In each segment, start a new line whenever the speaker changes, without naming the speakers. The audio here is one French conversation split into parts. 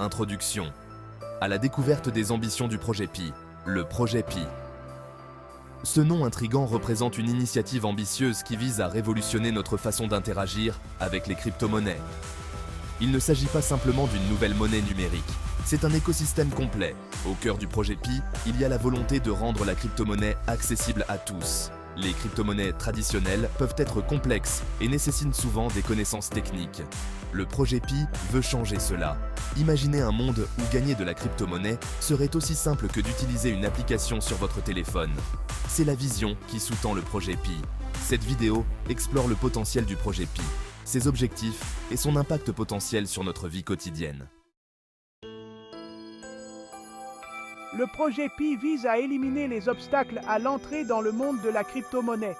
Introduction. À la découverte des ambitions du projet Pi, le projet Pi. Ce nom intrigant représente une initiative ambitieuse qui vise à révolutionner notre façon d'interagir avec les crypto-monnaies. Il ne s'agit pas simplement d'une nouvelle monnaie numérique, c'est un écosystème complet. Au cœur du projet Pi, il y a la volonté de rendre la crypto-monnaie accessible à tous. Les crypto-monnaies traditionnelles peuvent être complexes et nécessitent souvent des connaissances techniques. Le projet Pi veut changer cela. Imaginez un monde où gagner de la crypto-monnaie serait aussi simple que d'utiliser une application sur votre téléphone. C'est la vision qui sous-tend le projet Pi. Cette vidéo explore le potentiel du projet Pi, ses objectifs et son impact potentiel sur notre vie quotidienne.
Le projet Pi vise à éliminer les obstacles à l'entrée dans le monde de la crypto-monnaie.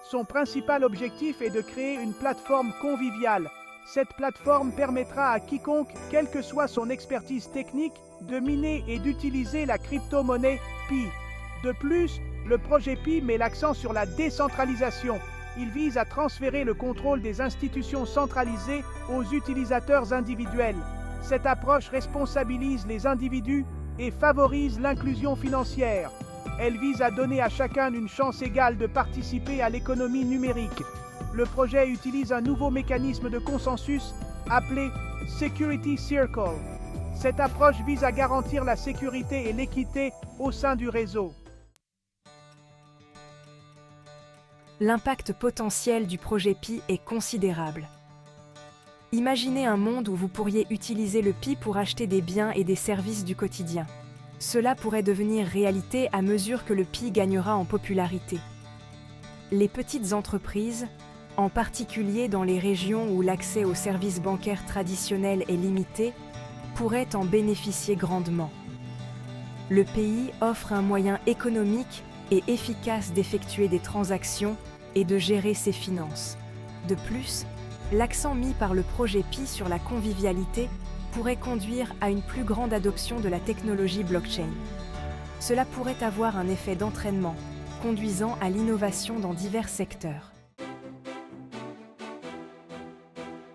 Son principal objectif est de créer une plateforme conviviale. Cette plateforme permettra à quiconque, quelle que soit son expertise technique, de miner et d'utiliser la crypto-monnaie Pi. De plus, le projet Pi met l'accent sur la décentralisation. Il vise à transférer le contrôle des institutions centralisées aux utilisateurs individuels. Cette approche responsabilise les individus et favorise l'inclusion financière. Elle vise à donner à chacun une chance égale de participer à l'économie numérique. Le projet utilise un nouveau mécanisme de consensus appelé Security Circle. Cette approche vise à garantir la sécurité et l'équité au sein du réseau.
L'impact potentiel du projet Pi est considérable. Imaginez un monde où vous pourriez utiliser le Pi pour acheter des biens et des services du quotidien. Cela pourrait devenir réalité à mesure que le Pi gagnera en popularité. Les petites entreprises, en particulier dans les régions où l'accès aux services bancaires traditionnels est limité, pourraient en bénéficier grandement. Le Pi offre un moyen économique et efficace d'effectuer des transactions et de gérer ses finances. De plus, l'accent mis par le projet Pi sur la convivialité pourrait conduire à une plus grande adoption de la technologie blockchain. Cela pourrait avoir un effet d'entraînement, conduisant à l'innovation dans divers secteurs.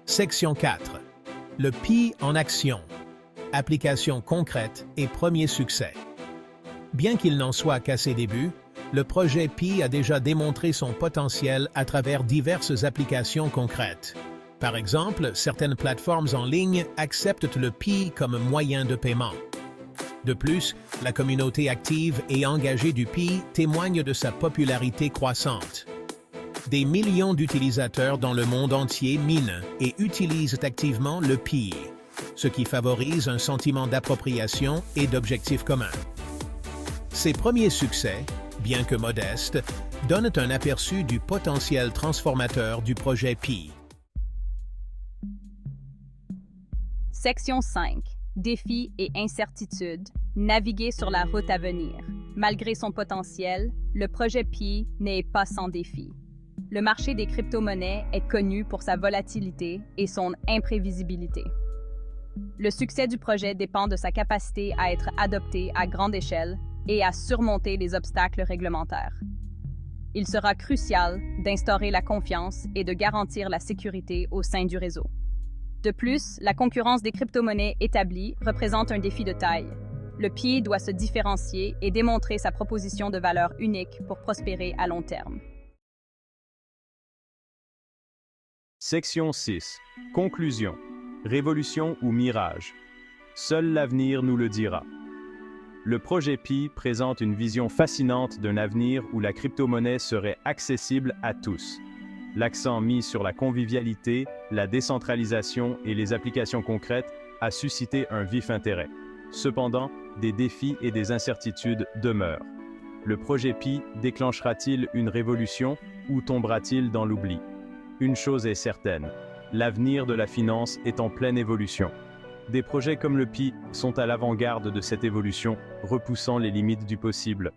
Section 4. Le Pi en action. Application concrète et premier succès. Bien qu'il n'en soit qu'à ses débuts, le projet Pi a déjà démontré son potentiel à travers diverses applications concrètes. Par exemple, certaines plateformes en ligne acceptent le Pi comme moyen de paiement. De plus, la communauté active et engagée du Pi témoigne de sa popularité croissante. Des millions d'utilisateurs dans le monde entier minent et utilisent activement le Pi, ce qui favorise un sentiment d'appropriation et d'objectifs communs. Ces premiers succès, bien que modestes, donnent un aperçu du potentiel transformateur du projet Pi.
Section 5. Défis et incertitudes. Naviguer sur la route à venir. Malgré son potentiel, le projet Pi n'est pas sans défis. Le marché des crypto-monnaies est connu pour sa volatilité et son imprévisibilité. Le succès du projet dépend de sa capacité à être adopté à grande échelle et à surmonter les obstacles réglementaires. Il sera crucial d'instaurer la confiance et de garantir la sécurité au sein du réseau. De plus, la concurrence des crypto-monnaies établies représente un défi de taille. Le Pi doit se différencier et démontrer sa proposition de valeur unique pour prospérer à long terme.
Section 6. Conclusion. Révolution ou mirage? Seul l'avenir nous le dira. Le projet Pi présente une vision fascinante d'un avenir où la crypto-monnaie serait accessible à tous. L'accent mis sur la convivialité, la décentralisation et les applications concrètes a suscité un vif intérêt. Cependant, des défis et des incertitudes demeurent. Le projet Pi déclenchera-t-il une révolution ou tombera-t-il dans l'oubli? Une chose est certaine, l'avenir de la finance est en pleine évolution. Des projets comme le Pi sont à l'avant-garde de cette évolution, repoussant les limites du possible.